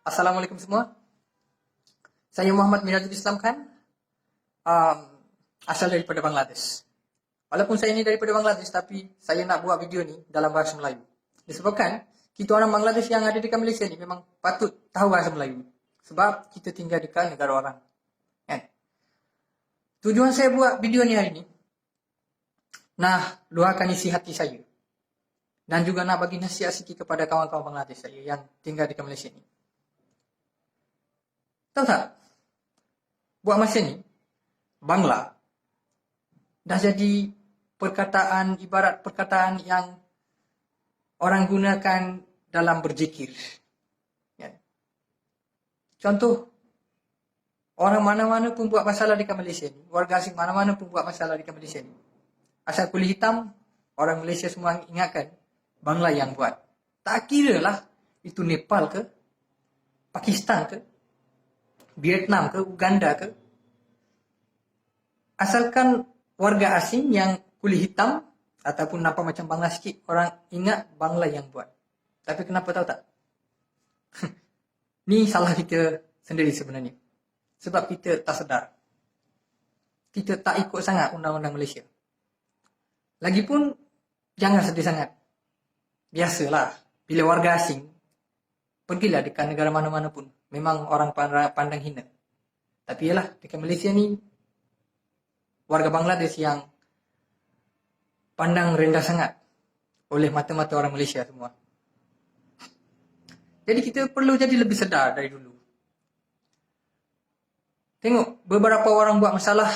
Assalamualaikum semua. Saya Muhammad Mirajul Islam Khan, um, asal daripada Bangladesh. Walaupun saya ini daripada Bangladesh, tapi saya nak buat video ni dalam bahasa Melayu. Disebabkan kita orang Bangladesh yang ada di Malaysia ni memang patut tahu bahasa Melayu. Sebab kita tinggal dekat negara orang. Kan? Tujuan saya buat video ni hari ni, nak luahkan isi hati saya. Dan juga nak bagi nasihat sikit kepada kawan-kawan Bangladesh saya yang tinggal di Malaysia ni. Tahu tak? Buat masa ni, Bangla dah jadi perkataan, ibarat perkataan yang orang gunakan dalam berzikir. Ya. Contoh, orang mana-mana pun buat masalah di Malaysia ni, warga asing mana-mana pun buat masalah di Malaysia ni. Asal kulit hitam, orang Malaysia semua ingatkan Bangla yang buat. Tak kira lah itu Nepal ke, Pakistan ke, Vietnam ke, Uganda ke. Asalkan warga asing yang kulit hitam ataupun nampak macam Bangla sikit, orang ingat Bangla yang buat. Tapi kenapa tahu tak? Ni salah kita sendiri sebenarnya. Sebab kita tak sedar. Kita tak ikut sangat undang-undang Malaysia. Lagipun jangan sedih sangat. Biasalah, bila warga asing pergilah dekat negara mana-mana pun, memang orang pandang hina. Tapi yalah, dekat Malaysia ni warga Bangladesh yang pandang rendah sangat oleh mata-mata orang Malaysia semua. Jadi kita perlu jadi lebih sedar dari dulu. Tengok, beberapa orang buat masalah,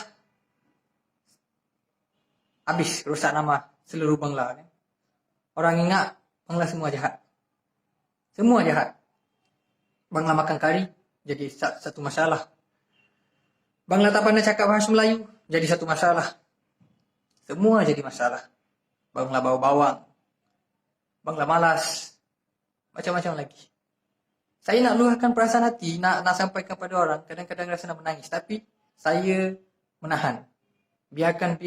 habis rosak nama seluruh Bangla. Kan? Orang ingat Bangla semua jahat. Semua jahat. Bangla makan kari, jadi satu masalah. Bangla tak pandai cakap bahasa Melayu, jadi satu masalah. Semua jadi masalah. Bangla bau bawang. Bangla malas. Macam-macam lagi. Saya nak luahkan perasaan hati, nak sampaikan kepada orang. Kadang-kadang rasa nak menangis. Tapi saya menahan. Biarkan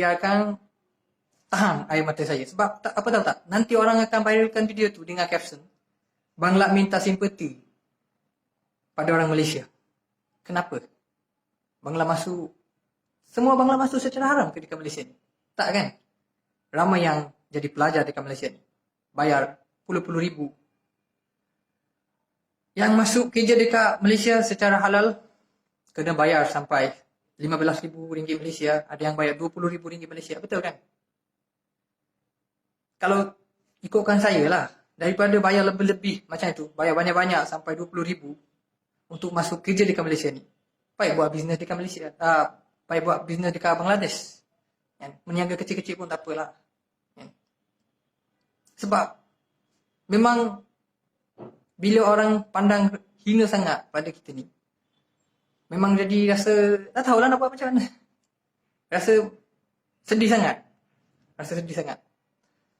tahan air mata saya. Sebab apa tahu tak? Nanti orang akan viralkan video tu dengan caption, Bangla minta simpati pada orang Malaysia. Kenapa? Semua Bangla masuk secara haram ke dekat Malaysia ni? Tak kan? Ramai yang jadi pelajar dekat Malaysia ni. Bayar puluh-puluh ribu. Yang masuk kerja dekat Malaysia secara halal, kena bayar sampai RM15,000 Malaysia. Ada yang bayar RM20,000 Malaysia. Betul kan? Kalau ikutkan saya lah, daripada bayar lebih-lebih macam itu, bayar banyak-banyak sampai RM20,000 untuk masuk kerja dekat Malaysia ni, baik buat bisnes dekat Malaysia, baik buat bisnes dekat Bangladesh. Meniaga kecil-kecil pun tak apalah. Sebab memang bila orang pandang hina sangat pada kita ni, memang jadi rasa tak tahulah nak buat macam mana. Rasa sedih sangat.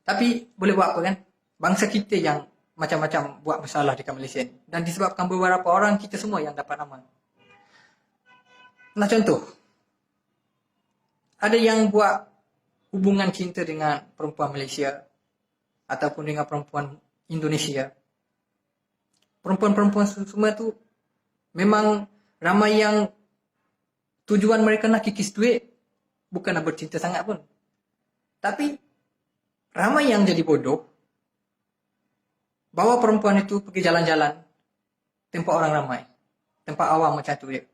Tapi boleh buat apa kan? Bangsa kita yang macam-macam buat masalah dekat Malaysia ni. Dan disebabkan beberapa orang, kita semua yang dapat nama. Nah contoh, ada yang buat hubungan cinta dengan perempuan Malaysia ataupun dengan perempuan Indonesia. Perempuan-perempuan semua tu memang ramai yang tujuan mereka nak kikis duit, bukan nak bercinta sangat pun. Tapi ramai yang jadi bodoh, bawa perempuan itu pergi jalan-jalan tempat orang ramai, tempat awam macam tu dia.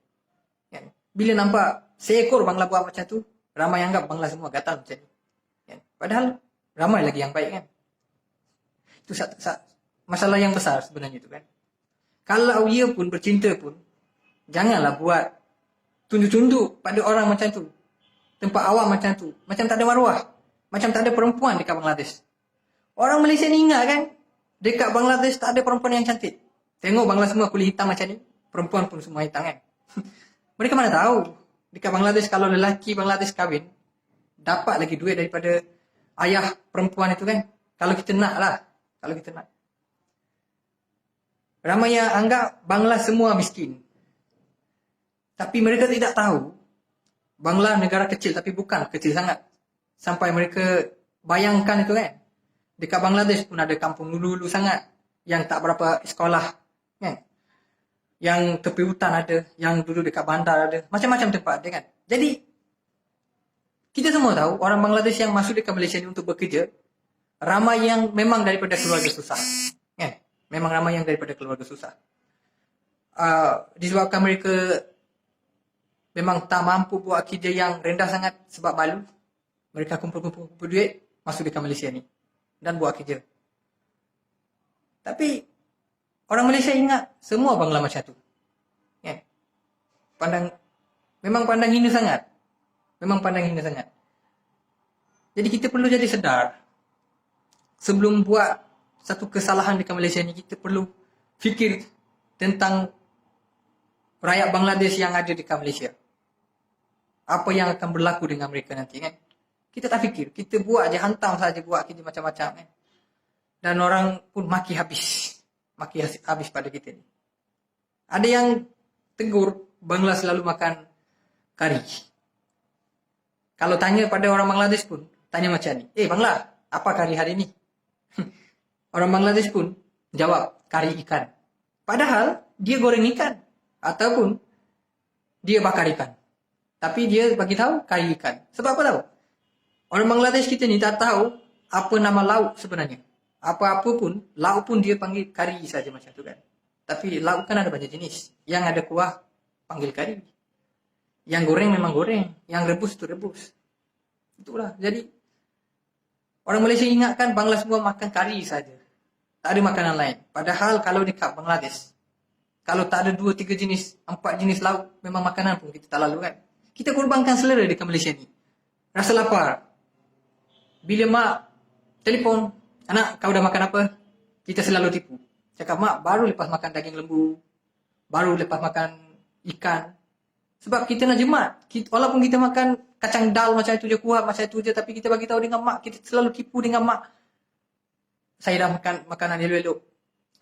Bila nampak seekor Bangla buat macam tu, ramai yang anggap Bangla semua gatal macam ni. Padahal ramai lagi yang baik kan. Itu masalah yang besar sebenarnya tu kan. Kalau ia pun bercinta pun, janganlah buat tunduk-tunduk pada orang macam tu. Tempat awam macam tu. Macam tak ada maruah. Macam tak ada perempuan dekat Bangladesh. Orang Malaysia ni ingat kan, dekat Bangladesh tak ada perempuan yang cantik. Tengok Bangla semua kulit hitam macam ni, perempuan pun semua hitam kan. Mereka mana tahu, dekat Bangladesh kalau lelaki Bangladesh kahwin, dapat lagi duit daripada ayah perempuan itu kan. Kalau kita nak lah. Ramai yang anggap Bangla semua miskin. Tapi mereka tidak tahu, Bangla negara kecil, tapi bukan kecil sangat. Sampai mereka bayangkan itu kan. Dekat Bangladesh pun ada kampung lulu-lulu sangat yang tak berapa sekolah kan. yang tepi hutan ada, yang duduk dekat bandar ada, macam-macam tempat ada kan. Jadi kita semua tahu orang Bangladesh yang masuk dekat Malaysia ni untuk bekerja, ramai yang memang daripada keluarga susah. Kan? Memang ramai yang daripada keluarga susah. Disebabkan mereka memang tak mampu buat kerja yang rendah sangat sebab malu, mereka kumpul-kumpul duit, masuk dekat Malaysia ni dan buat kerja. Tapi orang Malaysia ingat semua Bangla macam tu. Kan? Memang pandang hina sangat. Memang pandang hina sangat. Jadi kita perlu jadi sedar. Sebelum buat satu kesalahan dekat Malaysia ni, kita perlu fikir tentang rakyat Bangladesh yang ada dekat Malaysia. Apa yang akan berlaku dengan mereka nanti kan. Kita tak fikir. Kita buat je, hantam saja buat kerja macam-macam kan. Dan orang pun maki habis pada kita ni. Ada yang tegur Bangla selalu makan kari. Kalau tanya pada orang Bangladesh pun tanya macam ni, Bangla, apa kari hari ni? Orang Bangladesh pun jawab kari ikan. Padahal dia goreng ikan ataupun dia bakar ikan. Tapi dia bagi tahu kari ikan. Sebab apa tahu? Orang Bangladesh kita ni tak tahu apa nama lauk sebenarnya. Apa-apa pun, lauk pun dia panggil kari saja macam tu kan. Tapi lauk kan ada banyak jenis. Yang ada kuah, panggil kari. Yang goreng memang goreng. Yang rebus tu rebus. Itulah. Jadi, orang Malaysia ingatkan Bangla semua makan kari saja. Tak ada makanan lain. Padahal kalau dekat Bangladesh, kalau tak ada 2, 3 jenis, 4 jenis lauk, memang makanan pun kita tak lalu kan. Kita korbankan selera dekat Malaysia ni. Rasa lapar. Bila mak telefon, anak, kau dah makan apa? Kita selalu tipu. Cakap, mak baru lepas makan daging lembu. Baru lepas makan ikan. Sebab kita nak jemat. Walaupun kita makan kacang dal macam itu je, kuah macam itu je. Tapi kita bagi tahu dengan mak. Kita selalu tipu dengan mak. Saya dah makan makanan elok-elok.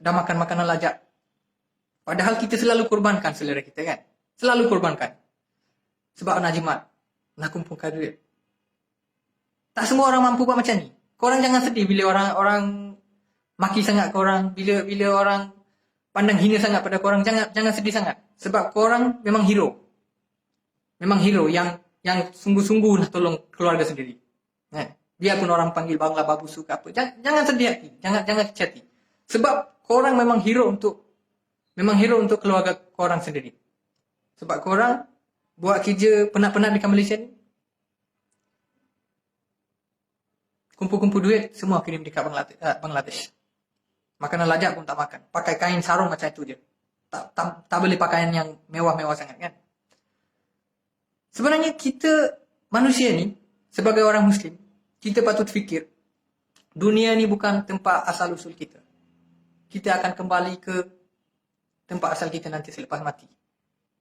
Dah makan makanan lajak. Padahal kita selalu korbankan selera kita kan. Selalu korbankan. Sebab nak jemat. Nak kumpulkan duit. Tak semua orang mampu buat macam ni. Korang jangan sedih bila orang maki sangat korang, bila orang pandang hina sangat pada korang, jangan sedih sangat. Sebab korang memang hero. Memang hero yang sungguh-sungguh nak tolong keluarga sendiri. Biarpun orang panggil Bangla babu suka apa, jangan sedih hati, jangan kecil hati. Sebab korang memang hero untuk keluarga korang sendiri. Sebab korang buat kerja penat-penat dekat Malaysia ni, kumpul-kumpul duit, semua kirim dekat Bangladesh. Makanan lajak pun tak makan. Pakai kain sarung macam itu je. Tak boleh pakaian yang mewah-mewah sangat kan. Sebenarnya kita manusia ni, sebagai orang Muslim, kita patut fikir, dunia ni bukan tempat asal-usul kita. Kita akan kembali ke tempat asal kita nanti selepas mati.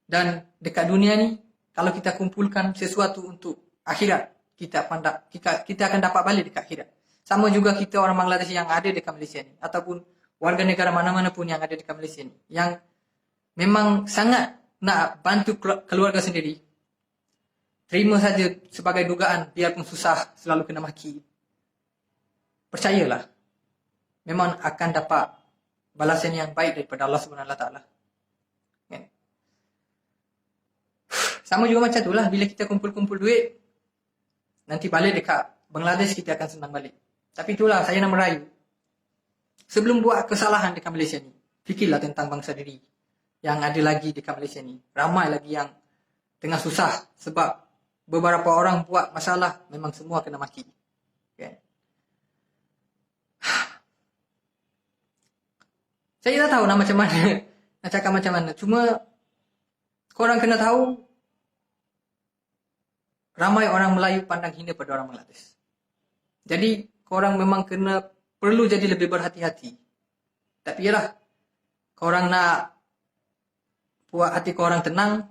Dan dekat dunia ni, kalau kita kumpulkan sesuatu untuk akhirat, kita akan dapat balik dekat akhirat. Sama juga kita orang Bangladesh yang ada dekat Malaysia ni, ataupun warga negara mana-mana pun yang ada dekat Malaysia ni, yang memang sangat nak bantu keluarga sendiri. Terima saja sebagai dugaan, biarpun susah, selalu kena maki. Percayalah, memang akan dapat balasan yang baik daripada Allah Subhanahu Wa Taala. Sama juga macam itulah, bila kita kumpul-kumpul duit, nanti balik dekat Bangladesh, kita akan senang balik. Tapi itulah, saya nak merayu. Sebelum buat kesalahan dekat Malaysia ni, fikirlah tentang bangsa diri yang ada lagi dekat Malaysia ni. Ramai lagi yang tengah susah sebab beberapa orang buat masalah, memang semua kena maki. Okay. Saya tak tahu nak macam mana, nak cakap macam mana. Cuma, korang kena tahu, ramai orang Melayu pandang hina pada orang Bangladesh. Jadi, korang memang perlu jadi lebih berhati-hati. Tapi yalah, korang nak buat hati korang tenang,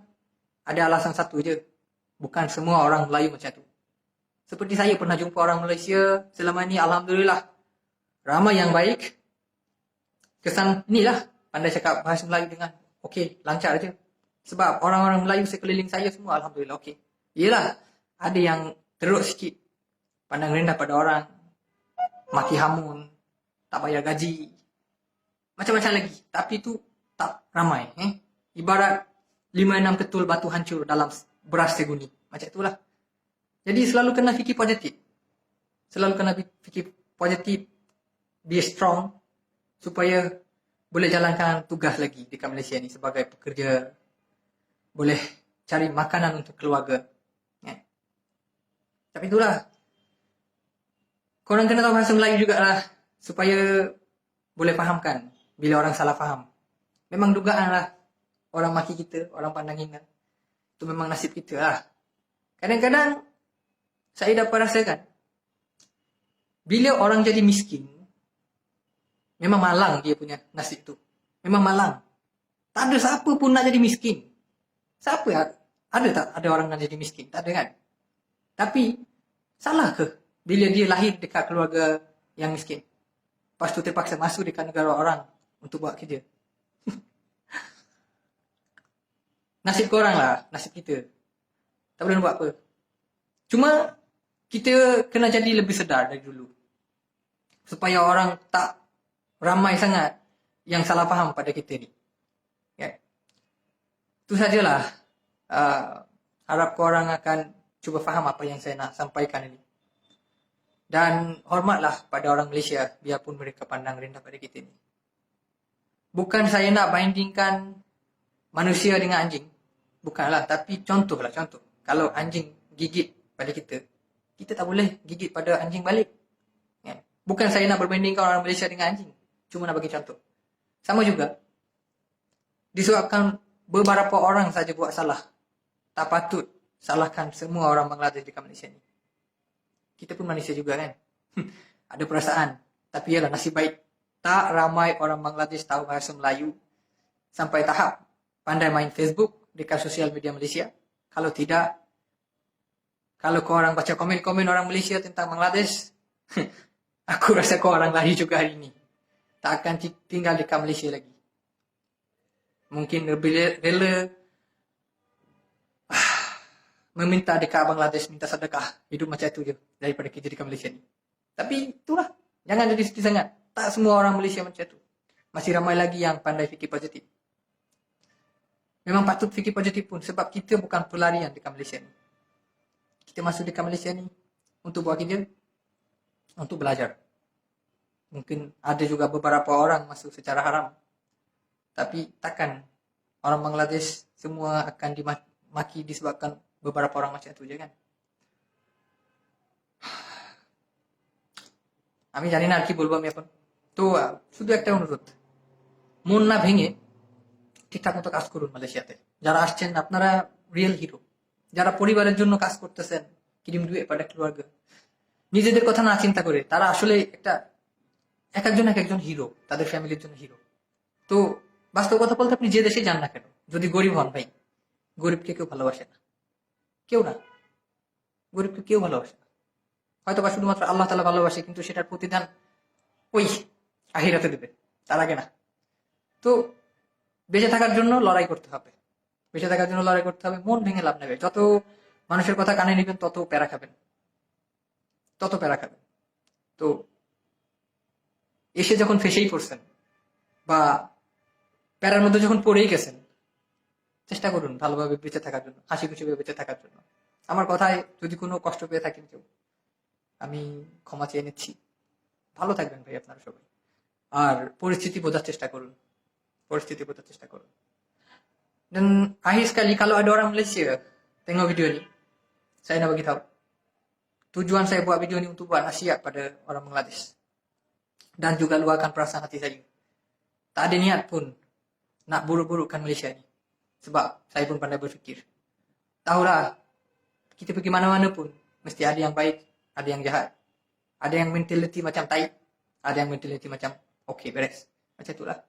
ada alasan satu je. Bukan semua orang Melayu macam tu. Seperti saya pernah jumpa orang Malaysia selama ni, alhamdulillah. Ramai yang baik. Kesan inilah, pandai cakap bahasa Melayu dengan okey, lancar je. Sebab orang-orang Melayu sekeliling saya semua alhamdulillah okey. Yelah, ada yang teruk sikit. Pandang rendah pada orang. Maki hamun. Tak bayar gaji. Macam-macam lagi. Tapi tu tak ramai. Ibarat 5-6 ketul batu hancur dalam beras seguni. Macam itulah. Jadi selalu kena fikir positif. Selalu kena fikir positif. Be strong. Supaya boleh jalankan tugas lagi dekat Malaysia ni sebagai pekerja. Boleh cari makanan untuk keluarga. Ya. Tapi itulah. Korang kena tahu bahasa Melayu jugalah. Supaya boleh fahamkan bila orang salah faham. Memang dugaan lah. Orang maki kita, orang pandang hina. Itu memang nasib kita lah. Kadang-kadang saya dapat rasakan. Bila orang jadi miskin, memang malang dia punya nasib tu. Memang malang. Tak ada siapa pun nak jadi miskin. Siapa? Ada tak ada orang nak jadi miskin? Tak ada kan? Tapi, salah ke bila dia lahir dekat keluarga yang miskin? Lepas tu terpaksa masuk dekat negara orang untuk buat kerja. Nasib korang lah, nasib kita. Tak boleh buat apa. Cuma, kita kena jadi lebih sedar dari dulu. Supaya orang tak ramai sangat yang salah faham pada kita ni. Ya. Itu sajalah. Harap korang akan cuba faham apa yang saya nak sampaikan ini. Dan hormatlah pada orang Malaysia, biarpun mereka pandang rendah pada kita ni. Bukan saya nak bandingkan manusia dengan anjing. Bukanlah, tapi contoh. Kalau anjing gigit pada kita, kita tak boleh gigit pada anjing balik. Ya. Bukan saya nak berbandingkan orang Malaysia dengan anjing. Cuma nak bagi contoh. Sama juga, disebabkan beberapa orang saja buat salah, tak patut salahkan semua orang Bangladesh di Malaysia ni. Kita pun manusia juga kan. Ada perasaan. Tapi ialah nasib baik. Tak ramai orang Bangladesh tahu bahasa Melayu. Sampai tahap pandai main Facebook dekat sosial media Malaysia. Kalau tidak, kalau korang baca komen-komen orang Malaysia tentang Bangladesh, aku rasa korang lari juga hari ini. Tak akan tinggal dekat Malaysia lagi. Mungkin lebih rela meminta dekat Bangladesh, minta sedekah. Hidup macam itu je daripada kerja dekat Malaysia ni. Tapi itulah. Jangan jadi sedih sangat. Tak semua orang Malaysia macam itu. Masih ramai lagi yang pandai fikir positif. Memang patut fikir positif pun. Sebab kita bukan pelarian dekat Malaysia ni. Kita masuk dekat Malaysia ni untuk buat kerja. Untuk belajar. Mungkin ada juga beberapa orang masuk secara haram. Tapi takkan orang Bangladesh semua akan dimaki disebabkan beberapa orang macam itu je kan. আমি জানি না আর কি বলবো আমি এখন। তো শুধু একটা অনুরোধ, মন না ভেঙে ঠিকঠাক মতো কাজ করুন মালয়েশিয়াতে। যারা আসছেন আপনারা রিয়েল হিরো। যারা পরিবারের জন্য কাজ করতেছেন, কিরিম দুয়ে pada keluarga, নিজেদের কথা না চিন্তা করে তারা আসলে এক একজন হিরো, তাদের ফ্যামিলির জন্য হিরো। তো বাস্তব কথা বলতে আপনি যে দেশে যান না কেন, যদি গরিব হন ভাই, গরিবকে কেউ ভালোবাসে না, কেউ না, গরিবকে কেউ ভালোবাসে না। হয়তো বা শুধুমাত্র আল্লাহ তাআলা ভালোবাসে, কিন্তু সেটার প্রতিদান ওই আখিরাতে দেবে, তার আগে না। তো বেঁচে থাকার জন্য লড়াই করতে হবে, বেঁচে থাকার জন্য লড়াই করতে হবে। মন ভেঙে লাভ নেবে। যত মানুষের কথা কানে নেবেন তত প্যারা খাবেন, তত প্যারা খাবেন। তো এসে যখন ফেসেই পড়ছেন বা প্যারার মধ্যে যখন পড়েই গেছেন, চেষ্টা করুন ভালোভাবে বেঁচে থাকার জন্য, হাসি খুশি বেঁচে থাকার জন্য। আমার কথায় যদি কোনো কষ্ট পেয়ে থাকেন কেউ, আমি ক্ষমা চেয়ে নিচ্ছি। ভালো থাকবেন ভাই আপনারা সবাই। আর পরিস্থিতি বোঝার চেষ্টা করুন, poristitik buat cerita korun. Dan akhir sekali, kalau ada orang Malaysia tengok video ni, saya nak bagi tahu. Tujuan saya buat video ni untuk buat nasihat pada orang Bangladesh. Dan juga luahkan perasaan hati saya. Tak ada niat pun nak buruk-burukkan Malaysia ni. Sebab saya pun pandai berfikir. Tahulah, kita pergi mana-mana pun, mesti ada yang baik, ada yang jahat. Ada yang mentality macam tai, ada yang mentality macam okey, beres. Macam itulah.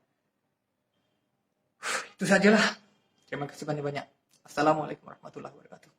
Itu sajalah. Terima kasih banyak-banyak. Assalamualaikum warahmatullahi wabarakatuh.